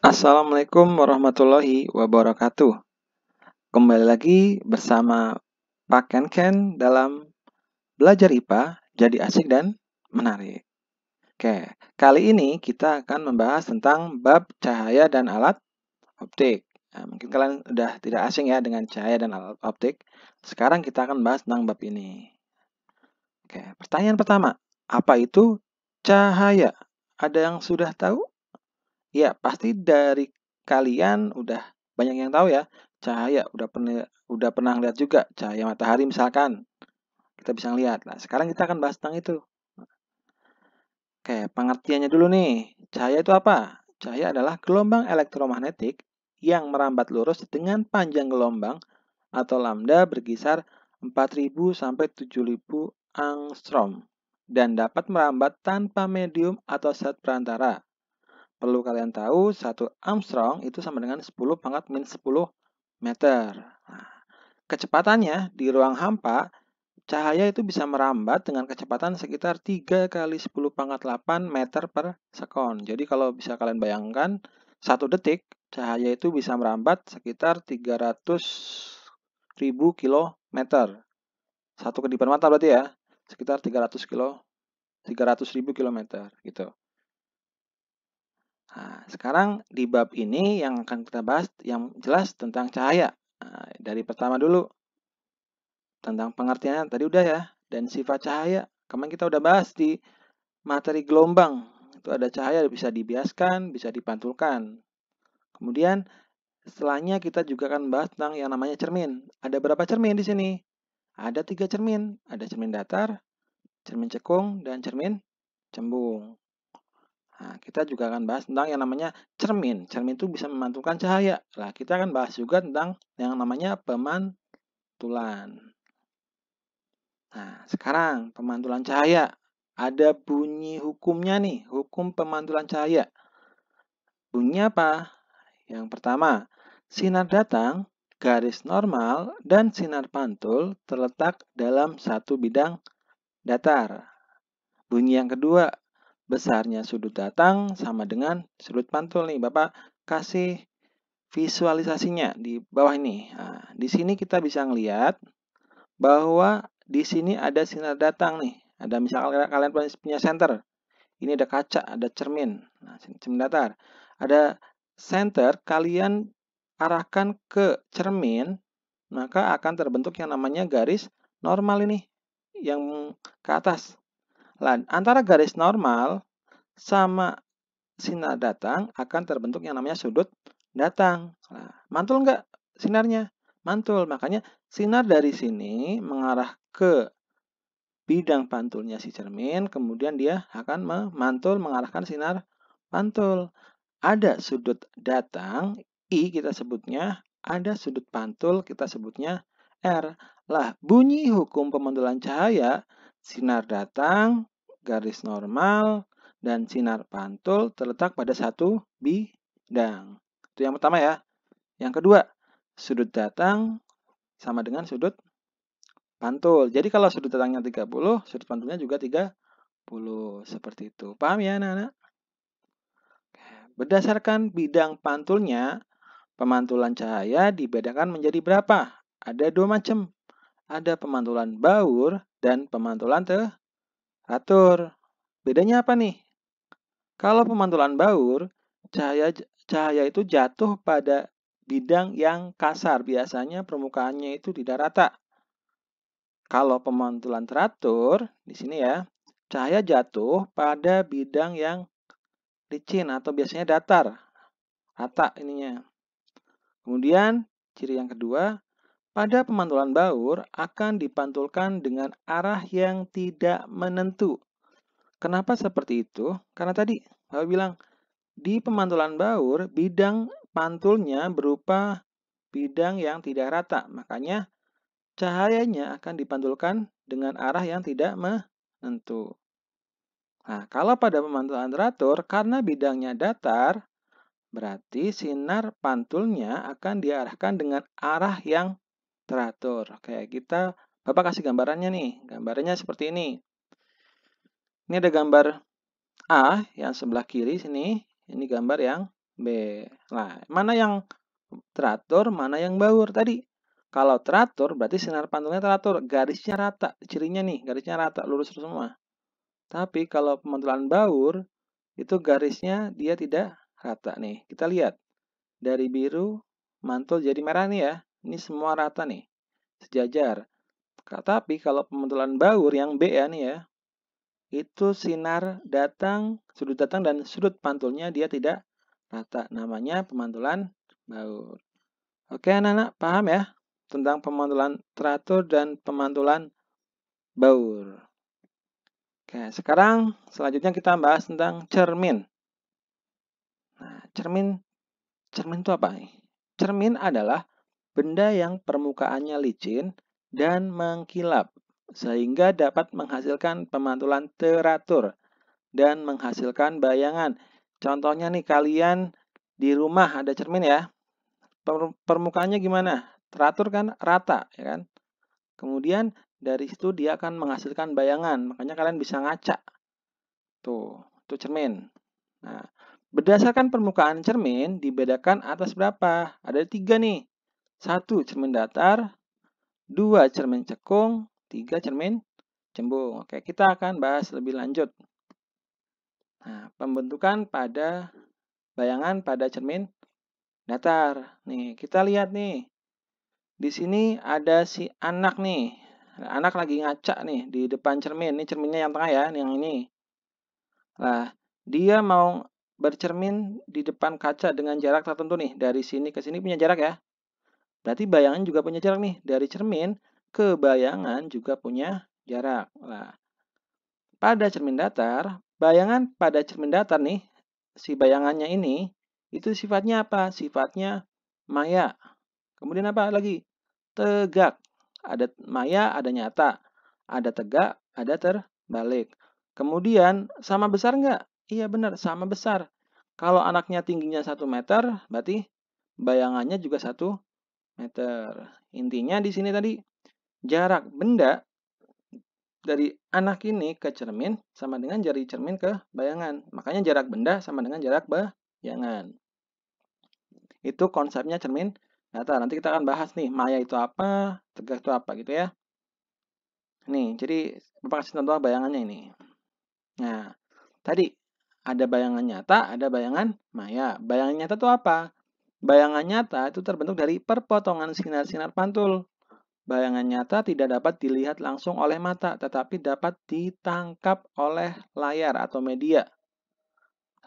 Assalamualaikum warahmatullahi wabarakatuh. Kembali lagi bersama Pak Ken dalam belajar IPA jadi asik dan menarik. Oke, kali ini kita akan membahas tentang bab cahaya dan alat optik. Nah, mungkin kalian udah tidak asing ya dengan cahaya dan alat optik. Sekarang kita akan bahas tentang bab ini. Oke, pertanyaan pertama, apa itu cahaya? Ada yang sudah tahu? Ya, pasti dari kalian udah banyak yang tahu ya. Cahaya udah pernah lihat juga cahaya matahari misalkan. Kita bisa lihat. Nah, sekarang kita akan bahas tentang itu. Oke, pengertiannya dulu nih. Cahaya itu apa? Cahaya adalah gelombang elektromagnetik yang merambat lurus dengan panjang gelombang atau lambda berkisar 4.000 sampai 7.000 angstrom dan dapat merambat tanpa medium atau zat perantara. Perlu kalian tahu, 1 Armstrong itu sama dengan 10 pangkat min 10 meter. Nah, kecepatannya di ruang hampa, cahaya itu bisa merambat dengan kecepatan sekitar 3 kali 10 pangkat 8 meter per sekon. Jadi kalau bisa kalian bayangkan, 1 detik, cahaya itu bisa merambat sekitar 300.000 kilometer. 1 kedipan mata berarti ya, sekitar 300.000 kilometer gitu. Nah, sekarang di bab ini yang akan kita bahas yang jelas tentang cahaya. Nah, dari pertama dulu, tentang pengertiannya tadi udah ya. Dan sifat cahaya, kemarin kita udah bahas di materi gelombang. Itu ada cahaya bisa dibiaskan, bisa dipantulkan. Kemudian setelahnya kita juga akan bahas tentang yang namanya cermin. Ada berapa cermin di sini? Ada 3 cermin. Ada cermin datar, cermin cekung, dan cermin cembung. Nah, kita juga akan bahas tentang yang namanya cermin. Cermin itu bisa memantulkan cahaya. Nah, kita akan bahas juga tentang yang namanya pemantulan. Nah, sekarang pemantulan cahaya. Ada bunyi hukumnya nih, hukum pemantulan cahaya. Bunyinya apa? Yang pertama, sinar datang, garis normal, dan sinar pantul terletak dalam satu bidang datar. Bunyi yang kedua, besarnya sudut datang sama dengan sudut pantul nih. Bapak kasih visualisasinya di bawah ini. Nah, di sini kita bisa ngelihat bahwa di sini ada sinar datang nih. Ada misalkan kalian punya senter. Ini ada kaca, ada cermin. Nah, cermin datar. Ada senter, kalian arahkan ke cermin, maka akan terbentuk yang namanya garis normal ini yang ke atas. Nah, antara garis normal sama sinar datang akan terbentuk yang namanya sudut datang. Nah, mantul nggak sinarnya? Mantul. Makanya sinar dari sini mengarah ke bidang pantulnya si cermin, kemudian dia akan memantul mengarahkan sinar pantul. Ada sudut datang, I kita sebutnya, ada sudut pantul, kita sebutnya R. Lah, bunyi hukum pemantulan cahaya, sinar datang, garis normal, dan sinar pantul terletak pada satu bidang. Itu yang pertama ya. Yang kedua, sudut datang sama dengan sudut pantul. Jadi kalau sudut datangnya 30, sudut pantulnya juga 30. Seperti itu. Paham ya anak-anak? Berdasarkan bidang pantulnya, pemantulan cahaya dibedakan menjadi berapa? Ada 2 macam. Ada pemantulan baur dan pemantulan teratur. Bedanya apa nih? Kalau pemantulan baur, cahaya itu jatuh pada bidang yang kasar. Biasanya permukaannya itu tidak rata. Kalau pemantulan teratur, di sini ya, cahaya jatuh pada bidang yang licin atau biasanya datar. Rata ininya. Kemudian, ciri yang kedua, pada pemantulan baur akan dipantulkan dengan arah yang tidak menentu. Kenapa seperti itu? Karena tadi Bapak bilang, di pemantulan baur, bidang pantulnya berupa bidang yang tidak rata. Makanya, cahayanya akan dipantulkan dengan arah yang tidak menentu. Nah, kalau pada pemantulan teratur, karena bidangnya datar, berarti sinar pantulnya akan diarahkan dengan arah yang teratur. Kayak kita, Bapak kasih gambarannya nih. Gambarannya seperti ini. Ini ada gambar A yang sebelah kiri sini. Ini gambar yang B. Nah, mana yang teratur, mana yang baur tadi? Kalau teratur, berarti sinar pantulnya teratur. Garisnya rata. Cirinya nih, garisnya rata, lurus semua. Tapi kalau pemantulan baur, itu garisnya dia tidak rata nih. Kita lihat. Dari biru, mantul jadi merah nih ya. Ini semua rata nih. Sejajar. Tapi kalau pemantulan baur yang B ya nih ya, itu sinar datang, sudut datang dan sudut pantulnya dia tidak rata. Namanya pemantulan baur. Oke anak-anak, paham ya tentang pemantulan teratur dan pemantulan baur. Oke, sekarang selanjutnya kita bahas tentang cermin. Nah, cermin itu apa nih? Cermin adalah benda yang permukaannya licin dan mengkilap, sehingga dapat menghasilkan pemantulan teratur dan menghasilkan bayangan. Contohnya nih, kalian di rumah ada cermin ya. Permukaannya gimana? Teratur kan? Rata, ya kan? Kemudian dari situ dia akan menghasilkan bayangan, makanya kalian bisa ngaca. Tuh, itu cermin. Nah, berdasarkan permukaan cermin, dibedakan atas berapa? Ada 3 nih. 1 cermin datar, 2 cermin cekung, 3 cermin cembung. Oke, kita akan bahas lebih lanjut. Nah, pembentukan pada bayangan pada cermin datar. Nih, kita lihat nih. Di sini ada si anak nih. Anak lagi ngaca nih di depan cermin. Ini cerminnya yang tengah ya, yang ini. Nah, dia mau bercermin di depan kaca dengan jarak tertentu nih. Dari sini ke sini punya jarak ya. Berarti bayangan juga punya jarak nih. Dari cermin ke bayangan juga punya jarak. Nah, pada cermin datar, bayangan pada cermin datar nih, si bayangannya ini, itu sifatnya apa? Sifatnya maya. Kemudian apa lagi? Tegak. Ada maya, ada nyata. Ada tegak, ada terbalik. Kemudian, sama besar nggak? Iya benar, sama besar. Kalau anaknya tingginya 1 meter, berarti bayangannya juga 1 meter. Intinya di sini tadi, jarak benda dari anak ini ke cermin sama dengan dari cermin ke bayangan. Makanya jarak benda sama dengan jarak bayangan. Itu konsepnya cermin datar. Nanti kita akan bahas nih, maya itu apa, tegak itu apa gitu ya. Nih, jadi Bapak kasih contoh bayangannya ini. Nah, tadi ada bayangan nyata, ada bayangan maya. Bayangan nyata itu apa? Bayangan nyata itu terbentuk dari perpotongan sinar-sinar pantul. Bayangan nyata tidak dapat dilihat langsung oleh mata, tetapi dapat ditangkap oleh layar atau media.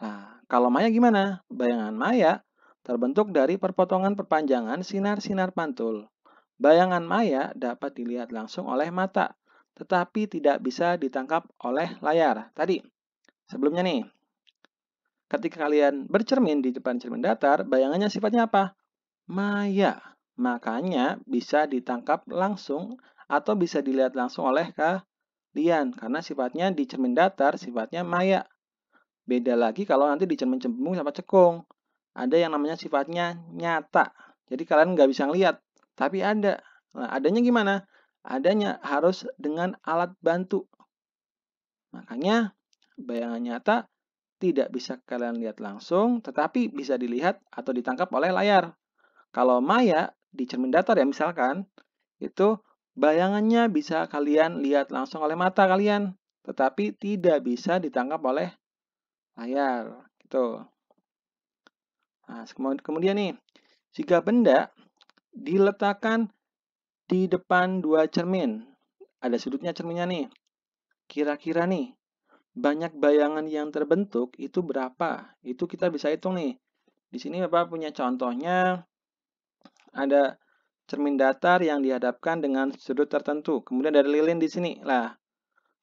Nah, kalau maya gimana? Bayangan maya terbentuk dari perpotongan perpanjangan sinar-sinar pantul. Bayangan maya dapat dilihat langsung oleh mata, tetapi tidak bisa ditangkap oleh layar. Tadi, sebelumnya nih, ketika kalian bercermin di depan cermin datar, bayangannya sifatnya apa? Maya. Makanya bisa ditangkap langsung atau bisa dilihat langsung oleh kalian. Karena sifatnya di cermin datar, sifatnya maya. Beda lagi kalau nanti di cermin cembung sama cekung. Ada yang namanya sifatnya nyata. Jadi kalian nggak bisa ngeliat, tapi ada. Nah, adanya gimana? Adanya harus dengan alat bantu. Makanya bayangan nyata tidak bisa kalian lihat langsung, tetapi bisa dilihat atau ditangkap oleh layar. Kalau maya di cermin datar ya misalkan, itu bayangannya bisa kalian lihat langsung oleh mata kalian, tetapi tidak bisa ditangkap oleh layar. Gitu. Nah, kemudian nih, jika benda diletakkan di depan 2 cermin, ada sudutnya cerminnya nih. Kira-kira nih, banyak bayangan yang terbentuk itu berapa? Itu kita bisa hitung nih. Di sini Bapak punya contohnya, ada cermin datar yang dihadapkan dengan sudut tertentu. Kemudian ada lilin di sini. Lah,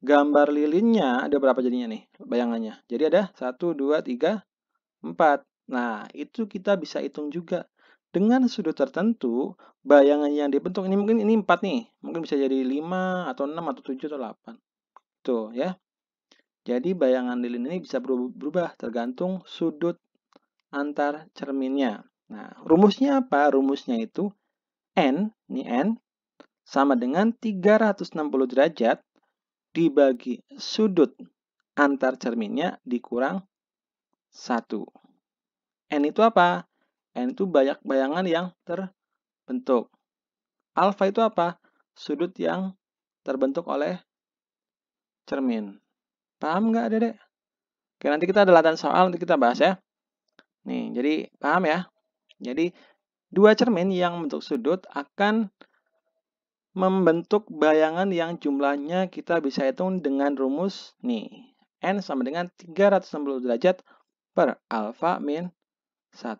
gambar lilinnya ada berapa jadinya nih bayangannya? Jadi ada 1, 2, 3, 4. Nah, itu kita bisa hitung juga. Dengan sudut tertentu, bayangan yang dibentuk ini mungkin ini 4 nih. Mungkin bisa jadi 5 atau 6 atau 7 atau 8. Tuh ya. Jadi bayangan lilin ini bisa berubah tergantung sudut antar cerminnya. Nah, rumusnya apa? Rumusnya itu N, ini N, sama dengan 360 derajat dibagi sudut antar cerminnya dikurang 1. N itu apa? N itu banyak bayangan yang terbentuk. Alfa itu apa? Sudut yang terbentuk oleh cermin. Paham nggak, Dedek? Oke, nanti kita ada latihan soal, nanti kita bahas ya. Nih, jadi paham ya? Jadi, dua cermin yang membentuk sudut akan membentuk bayangan yang jumlahnya kita bisa hitung dengan rumus nih. N sama dengan 360 derajat per alfa min 1.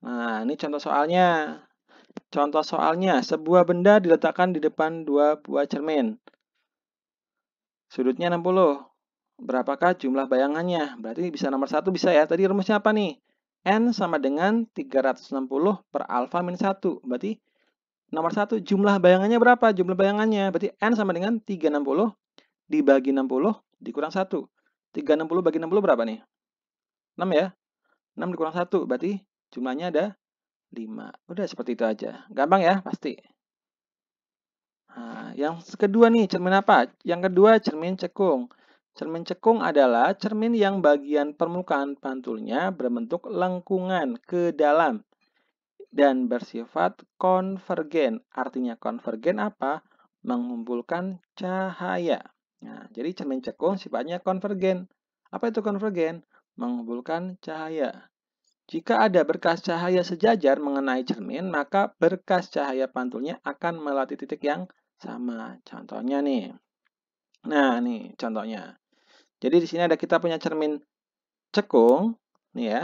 Nah, ini contoh soalnya. Contoh soalnya, sebuah benda diletakkan di depan dua buah cermin. Sudutnya 60. Berapakah jumlah bayangannya? Berarti bisa nomor 1 bisa ya. Tadi rumusnya apa nih? N sama dengan 360 per alfa min 1. Berarti nomor 1 jumlah bayangannya berapa? Jumlah bayangannya. Berarti N sama dengan 360 dibagi 60 dikurang 1. 360 bagi 60 berapa nih? 6 ya. 6 dikurang 1. Berarti jumlahnya ada 5. Udah seperti itu aja. Gampang ya? Pasti. Nah, yang kedua nih, cermin apa? Yang kedua, cermin cekung. Cermin cekung adalah cermin yang bagian permukaan pantulnya berbentuk lengkungan ke dalam dan bersifat konvergen. Artinya konvergen apa? Mengumpulkan cahaya. Nah, jadi cermin cekung sifatnya konvergen. Apa itu konvergen? Mengumpulkan cahaya. Jika ada berkas cahaya sejajar mengenai cermin, maka berkas cahaya pantulnya akan melewati titik yang sama. Contohnya nih. Nah, nih contohnya. Jadi di sini ada kita punya cermin cekung, nih ya.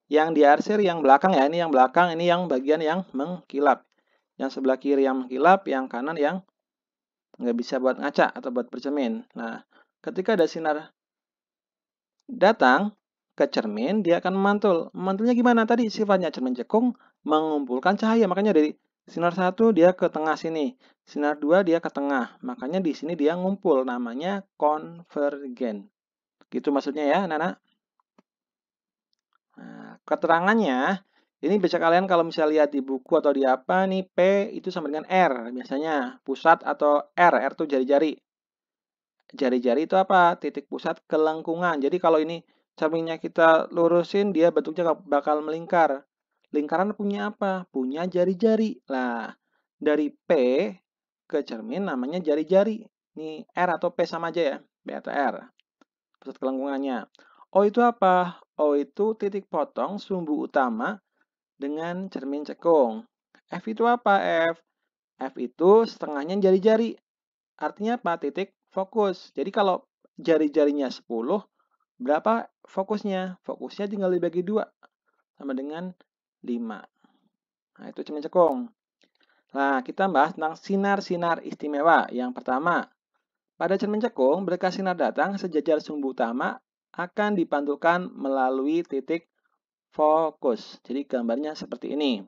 Yang diarsir yang belakang ya, ini yang belakang, ini yang bagian yang mengkilap. Yang sebelah kiri yang mengkilap, yang kanan yang nggak bisa buat ngaca atau buat bercermin. Nah, ketika ada sinar datang ke cermin, dia akan memantul. Memantulnya gimana? Tadi sifatnya cermin cekung mengumpulkan cahaya. Makanya dari sinar 1 dia ke tengah sini. Sinar 2 dia ke tengah. Makanya di sini dia ngumpul. Namanya konvergen. Gitu maksudnya ya, anak-anak. Nah, keterangannya, ini bisa kalian kalau misalnya lihat di buku atau di apa nih, P itu sama dengan R. Biasanya pusat atau R. R itu jari-jari. Jari-jari itu apa? Titik pusat kelengkungan. Jadi kalau ini cerminnya kita lurusin, dia bentuknya bakal melingkar. Lingkaran punya apa? Punya jari-jari. Nah, dari P ke cermin namanya jari-jari. Ini R atau P sama aja ya. P atau R. Pusat kelengkungannya. O itu apa? O itu titik potong sumbu utama dengan cermin cekung. F itu apa? F. F itu setengahnya jari-jari. Artinya apa? Titik fokus. Jadi kalau jari-jarinya 10, berapa fokusnya? Fokusnya tinggal dibagi 2. Sama dengan 5. Nah, itu cermin cekung. Nah, kita bahas tentang sinar-sinar istimewa. Yang pertama, pada cermin cekung, berkas sinar datang sejajar sumbu utama akan dipantulkan melalui titik fokus. Jadi gambarnya seperti ini.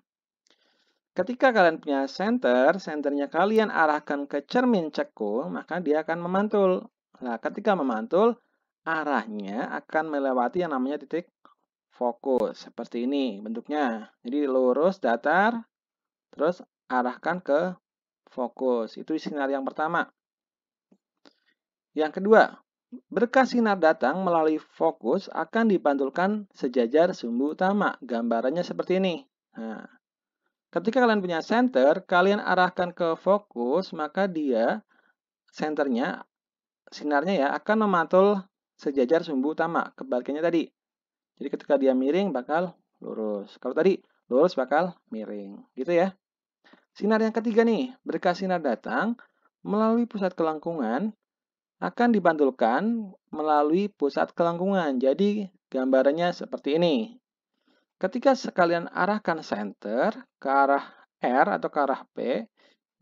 Ketika kalian punya senter, senternya kalian arahkan ke cermin cekung, maka dia akan memantul. Nah, ketika memantul, arahnya akan melewati yang namanya titik fokus. Seperti ini bentuknya. Jadi lurus, datar, terus arahkan ke fokus. Itu sinar yang pertama. Yang kedua, berkas sinar datang melalui fokus akan dipantulkan sejajar sumbu utama. Gambarannya seperti ini. Nah, ketika kalian punya center, kalian arahkan ke fokus, maka dia, senternya, sinarnya ya, akan memantul sejajar sumbu utama. Kebalikannya tadi. Jadi ketika dia miring, bakal lurus. Kalau tadi, lurus bakal miring. Gitu ya. Sinar yang ketiga nih, berkas sinar datang melalui pusat kelengkungan akan dipantulkan melalui pusat kelengkungan. Jadi gambarannya seperti ini. Ketika sekalian arahkan center ke arah R atau ke arah P,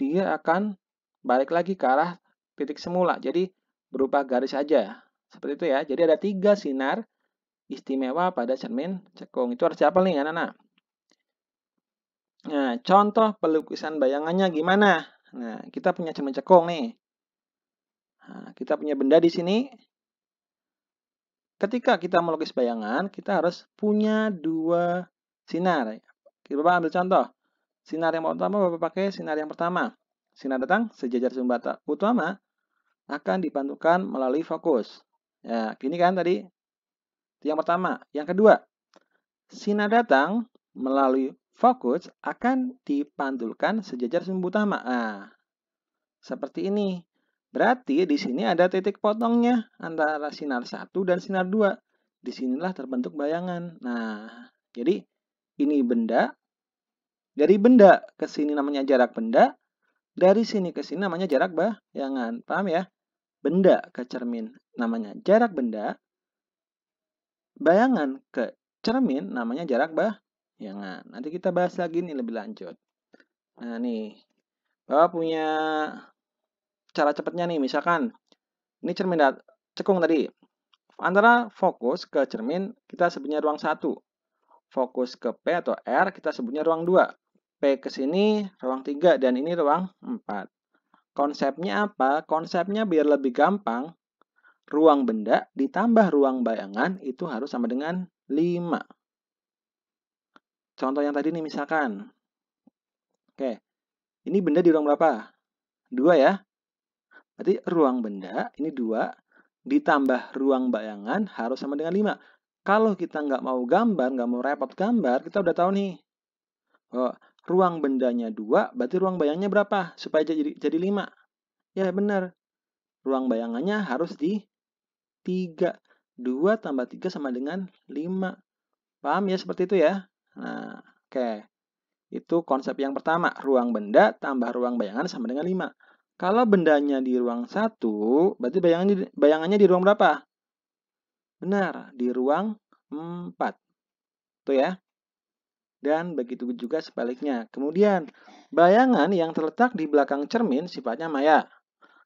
dia akan balik lagi ke arah titik semula. Jadi berupa garis saja. Seperti itu ya. Jadi ada 3 sinar istimewa pada cermin cekung. Itu harus apa nih anak-anak? Nah, contoh pelukisan bayangannya gimana? Nah, kita punya cermin cekung nih. Nah, kita punya benda di sini. Ketika kita melukis bayangan, kita harus punya 2 sinar. Bapak ambil contoh. Sinar yang pertama, Bapak pakai sinar yang pertama. Sinar datang sejajar sumbu utama akan dipantulkan melalui fokus. Ya, gini kan tadi. Itu yang pertama. Yang kedua, Sinar datang melalui fokus akan dipantulkan sejajar sumbu utama. Nah, seperti ini. Berarti di sini ada titik potongnya antara sinar 1 dan sinar 2. Disinilah terbentuk bayangan. Nah, jadi ini benda. Dari benda ke sini namanya jarak benda. Dari sini ke sini namanya jarak bayangan. Paham ya? Benda ke cermin namanya jarak benda. Bayangan ke cermin namanya jarak bayangan. Nanti kita bahas lagi nih lebih lanjut. Nah nih, Bapak punya cara cepatnya nih. Misalkan, ini cermin cekung tadi. Antara fokus ke cermin, kita sebutnya ruang 1. Fokus ke P atau R, kita sebutnya ruang 2. P ke sini, ruang 3, dan ini ruang 4. Konsepnya apa? Konsepnya biar lebih gampang, ruang benda ditambah ruang bayangan itu harus sama dengan 5. Contoh yang tadi nih misalkan. Oke, ini benda di ruang berapa? 2 ya. Berarti ruang benda, ini 2, ditambah ruang bayangan harus sama dengan 5. Kalau kita nggak mau gambar, nggak mau repot gambar, kita udah tahu nih. Oh, ruang bendanya 2, berarti ruang bayangnya berapa? Supaya jadi 5. Ya benar. Ruang bayangannya harus di 3. 2 tambah 3 sama dengan 5. Paham ya seperti itu ya? Nah, oke. Itu konsep yang pertama. Ruang benda tambah ruang bayangan sama dengan 5. Kalau bendanya di ruang 1, berarti bayangannya di ruang berapa? Benar, di ruang 4. Tuh ya. Dan begitu juga sebaliknya. Kemudian, bayangan yang terletak di belakang cermin sifatnya maya.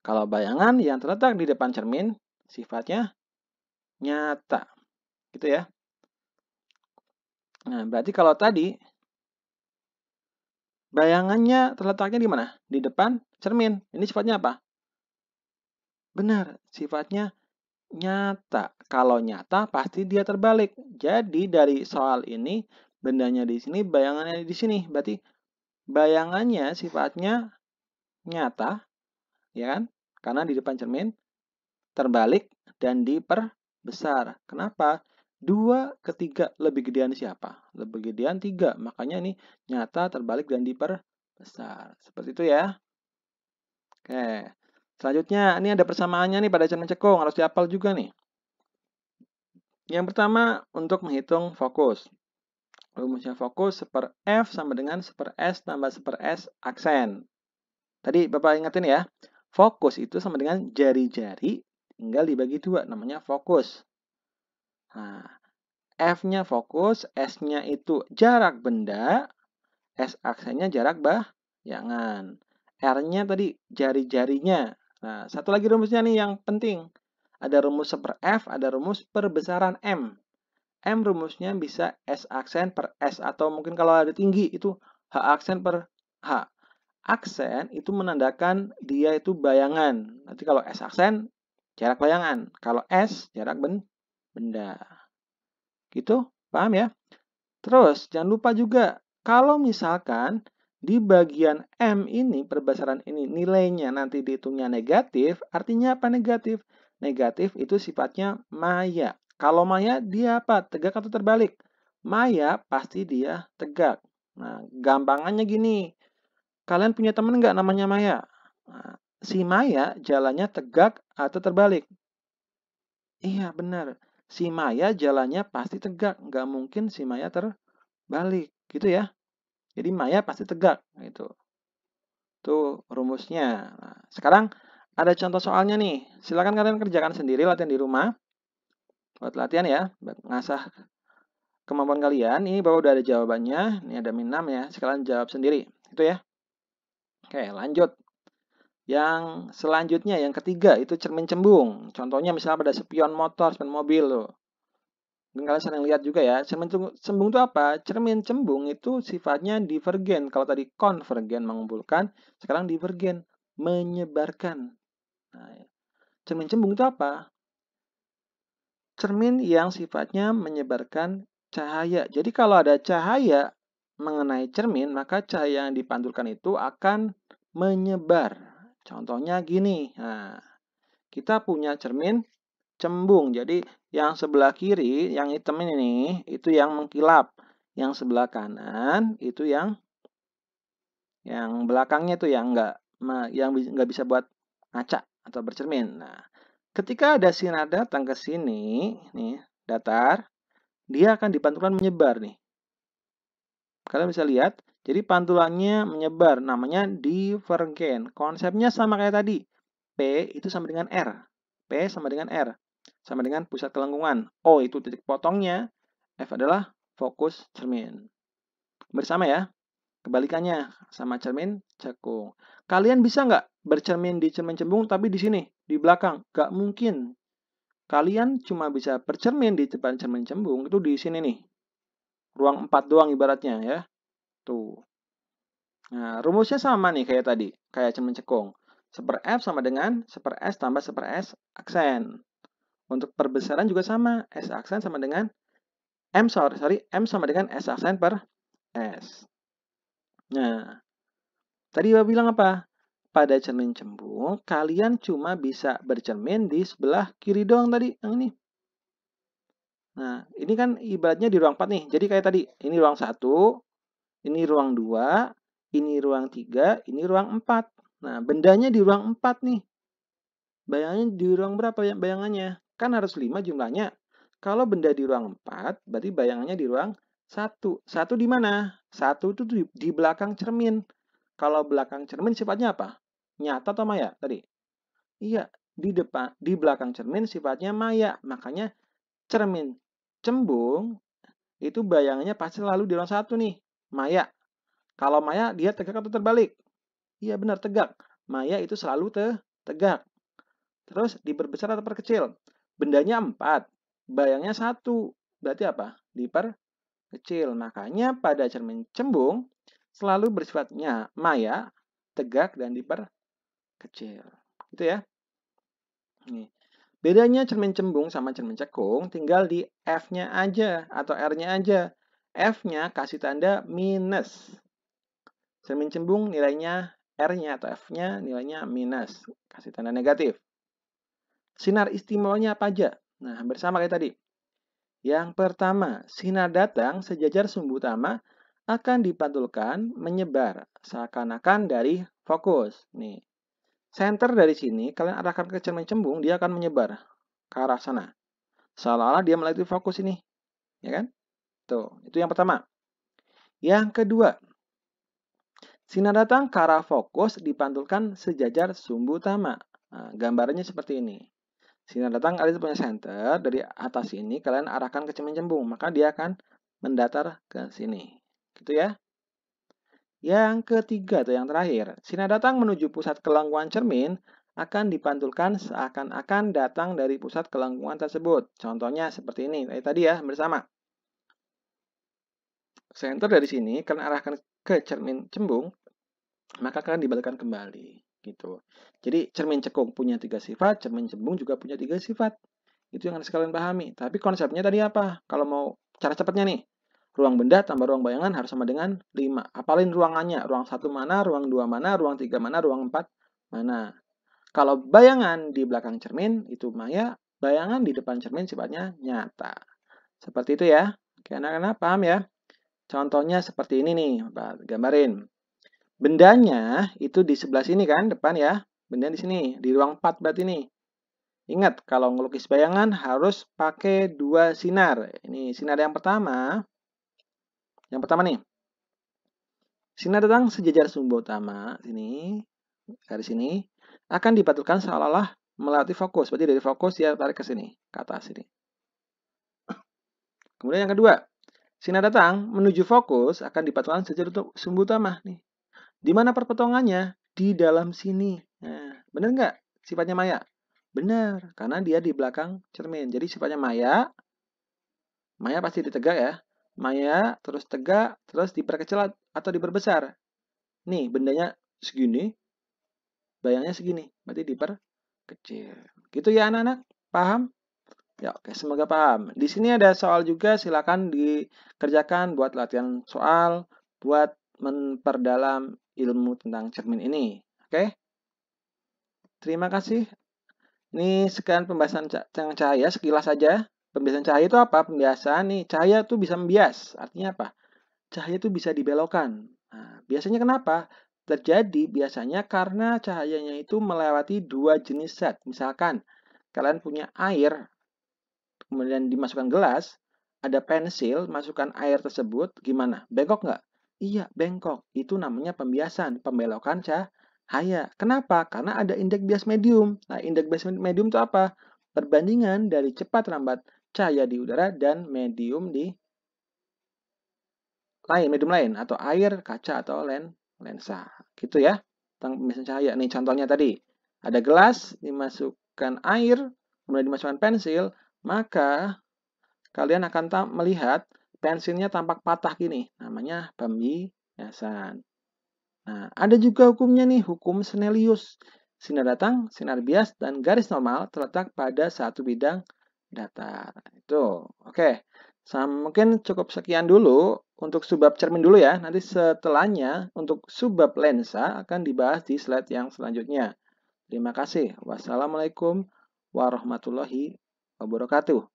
Kalau bayangan yang terletak di depan cermin sifatnya nyata. Gitu ya. Nah, berarti kalau tadi bayangannya terletaknya di mana? Di depan cermin. Ini sifatnya apa? Benar, sifatnya nyata. Kalau nyata pasti dia terbalik. Jadi dari soal ini bendanya di sini, bayangannya di sini. Berarti bayangannya sifatnya nyata, ya kan? Karena di depan cermin terbalik dan diperbesar. Kenapa? 2 ke 3 lebih gedean siapa? Lebih gedean 3. Makanya ini nyata, terbalik, dan diperbesar. Seperti itu ya. Oke. Selanjutnya, ini ada persamaannya nih pada cermin cekung. Harus dihafal juga nih. Yang pertama, untuk menghitung fokus. Rumusnya fokus 1/F sama dengan 1/S tambah 1/S aksen. Tadi Bapak ingetin ya. Fokus itu sama dengan jari-jari tinggal dibagi 2, namanya fokus. Nah, F-nya fokus, S-nya itu jarak benda, S aksennya jarak bayangan. R-nya tadi jari-jarinya. Nah, satu lagi rumusnya nih yang penting. Ada rumus 1/F, ada rumus perbesaran M. M rumusnya bisa S aksen per S, atau mungkin kalau ada tinggi itu H aksen per H. Aksen itu menandakan dia itu bayangan. Nanti kalau S aksen, jarak bayangan. Kalau S, jarak benda. Gitu, paham ya? Terus, jangan lupa juga, kalau misalkan di bagian M ini, perbesaran ini, nilainya nanti dihitungnya negatif, artinya apa negatif? Negatif itu sifatnya maya. Kalau maya, dia apa? Tegak atau terbalik? Maya pasti dia tegak. Nah, gampangannya gini. Kalian punya teman nggak namanya Maya? Nah, si Maya jalannya tegak atau terbalik? Iya, benar. Si Maya jalannya pasti tegak. Nggak mungkin si Maya terbalik. Gitu ya. Jadi Maya pasti tegak. Gitu. Itu rumusnya. Nah, sekarang ada contoh soalnya nih. Silakan kalian kerjakan sendiri latihan di rumah. Buat latihan ya. Buat ngasah kemampuan kalian. Ini bahwa udah ada jawabannya. Ini ada min 6 ya. Sekalian jawab sendiri. Itu ya. Oke, lanjut. Yang selanjutnya, yang ketiga, itu cermin cembung. Contohnya misalnya pada spion motor, spion mobil loh. Mungkin kalian sering lihat juga ya. Cermin cembung itu apa? Cermin cembung itu sifatnya divergen. Kalau tadi konvergen mengumpulkan, sekarang divergen menyebarkan. Nah, cermin cembung itu apa? Cermin yang sifatnya menyebarkan cahaya. Jadi kalau ada cahaya mengenai cermin, maka cahaya yang dipantulkan itu akan menyebar. Contohnya gini, nah, kita punya cermin cembung. Jadi yang sebelah kiri, yang hitam ini, itu yang mengkilap. Yang sebelah kanan itu yang belakangnya tuh yang nggak bisa buat ngaca atau bercermin. Nah, ketika ada sinar datang ke sini, nih datar, dia akan dipantulkan menyebar nih. Kalian bisa lihat, jadi pantulannya menyebar, namanya divergen. Konsepnya sama kayak tadi. P itu sama dengan R. P sama dengan R. Sama dengan pusat kelengkungan. O itu titik potongnya. F adalah fokus cermin. Bersama ya. Kebalikannya sama cermin cekung. Kalian bisa nggak bercermin di cermin cembung tapi di sini, di belakang? Nggak mungkin. Kalian cuma bisa bercermin di depan cermin cembung itu di sini nih. Ruang 4 doang ibaratnya ya. Tuh. Nah, rumusnya sama nih kayak tadi, kayak cermin cekung. 1/F sama dengan 1/S tambah 1/S aksen. Untuk perbesaran juga sama, S aksen sama dengan M sama dengan S aksen per S. Nah, tadi Bapak bilang apa? Pada cermin cembung, kalian cuma bisa bercermin di sebelah kiri doang tadi, yang ini. Nah, ini kan ibaratnya di ruang 4 nih. Jadi kayak tadi, ini ruang 1, ini ruang 2, ini ruang 3, ini ruang 4. Nah, bendanya di ruang 4 nih. Bayangannya di ruang berapa ya bayangannya? Kan harus 5 jumlahnya. Kalau benda di ruang 4, berarti bayangannya di ruang 1. 1 di mana? 1 itu di belakang cermin. Kalau belakang cermin sifatnya apa? Nyata atau maya tadi? Iya, di belakang cermin sifatnya maya. Makanya cermin cembung itu bayangannya pasti selalu di ruang 1 nih. Maya. Kalau maya dia tegak atau terbalik? Iya benar tegak. Maya itu selalu tegak. Terus diperbesar atau perkecil? Bendanya 4, bayangnya 1. Berarti apa? Diperkecil. Makanya pada cermin cembung selalu bersifatnya maya, tegak, dan diperkecil. Gitu ya. Nih. Bedanya cermin cembung sama cermin cekung tinggal di F-nya aja atau R-nya aja. F-nya kasih tanda minus. Cermin cembung nilainya R-nya atau F-nya nilainya minus. Kasih tanda negatif. Sinar istimewanya apa aja? Nah, bersama kayak tadi. Yang pertama, sinar datang sejajar sumbu utama akan dipantulkan menyebar seakan-akan dari fokus. Nih, center dari sini kalian arahkan ke cermin cembung, dia akan menyebar ke arah sana. Seolah-olah dia melalui fokus ini, ya kan? Tuh, itu yang pertama. Yang kedua, sinar datang ke arah fokus dipantulkan sejajar sumbu utama. Nah, gambarannya seperti ini. Sinar datang kalian punya center, dari atas ini kalian arahkan ke cermin cembung, maka dia akan mendatar ke sini. Gitu ya. Yang ketiga atau yang terakhir, sinar datang menuju pusat kelengkungan cermin akan dipantulkan seakan-akan datang dari pusat kelengkungan tersebut. Contohnya seperti ini, tadi ya, bersama. Center dari sini kalian arahkan ke cermin cembung, maka akan dibalikkan kembali. Gitu. Jadi cermin cekung punya 3 sifat, cermin cembung juga punya 3 sifat. Itu yang harus kalian pahami. Tapi konsepnya tadi apa? Kalau mau cara cepatnya nih, ruang benda tambah ruang bayangan harus sama dengan 5. Apalin ruangannya, ruang 1 mana, ruang 2 mana, ruang 3 mana, ruang 4 mana. Kalau bayangan di belakang cermin itu maya, bayangan di depan cermin sifatnya nyata. Seperti itu ya. Oke, anak-anak paham ya? Contohnya seperti ini nih, gambarin. Bendanya itu di sebelah sini kan, depan ya. Bendanya di sini, di ruang 4 berarti nih. Ingat, kalau ngelukis bayangan harus pakai 2 sinar. Ini sinar yang pertama. Yang pertama nih. Sinar datang sejajar sumbu utama, sini, garis sini, akan dipantulkan seolah-olah melewati fokus. Berarti dari fokus dia tarik ke sini, ke atas sini. Kemudian yang kedua, sinar datang menuju fokus akan dipantulkan sejajar sumbu utama. Nih. Di mana perpotongannya? Di dalam sini. Nah, benar nggak sifatnya maya? Benar, karena dia di belakang cermin. Jadi sifatnya maya. Maya pasti ditegak ya. Maya, terus tegak, terus diperkecil atau diperbesar. Nih, bendanya segini, bayangnya segini. Berarti diperkecil. Gitu ya anak-anak? Paham? Ya, oke, semoga paham. Di sini ada soal juga, silakan dikerjakan buat latihan soal, buat memperdalam ilmu tentang cermin ini. Oke? Terima kasih. Ini sekian pembahasan cahaya, sekilas saja. Pembiasan cahaya itu apa? Pembiasan nih, cahaya itu bisa membias. Artinya apa? cahaya itu bisa dibelokkan. Nah, biasanya kenapa? Terjadi biasanya karena cahayanya itu melewati dua jenis zat. Misalkan kalian punya air, kemudian dimasukkan gelas, ada pensil, masukkan air tersebut, gimana? Bengkok nggak? Iya, bengkok. Itu namanya pembiasan, pembelokan cahaya. Kenapa? Karena ada indeks bias medium. Nah, indeks bias medium itu apa? Perbandingan dari cepat lambat cahaya di udara dan medium medium lain, atau air, kaca, atau lensa. Gitu ya, tentang pembiasan cahaya. Nih contohnya tadi, ada gelas, dimasukkan air, kemudian dimasukkan pensil, maka kalian akan melihat pensilnya tampak patah gini, namanya pembiasan. Nah, ada juga hukumnya nih, hukum Snellius. Sinar datang, sinar bias, dan garis normal terletak pada satu bidang datar. Itu, oke. Mungkin cukup sekian dulu untuk subbab cermin dulu ya. Nanti setelahnya untuk subbab lensa akan dibahas di slide yang selanjutnya. Terima kasih. Wassalamualaikum warahmatullahi wabarakatuh.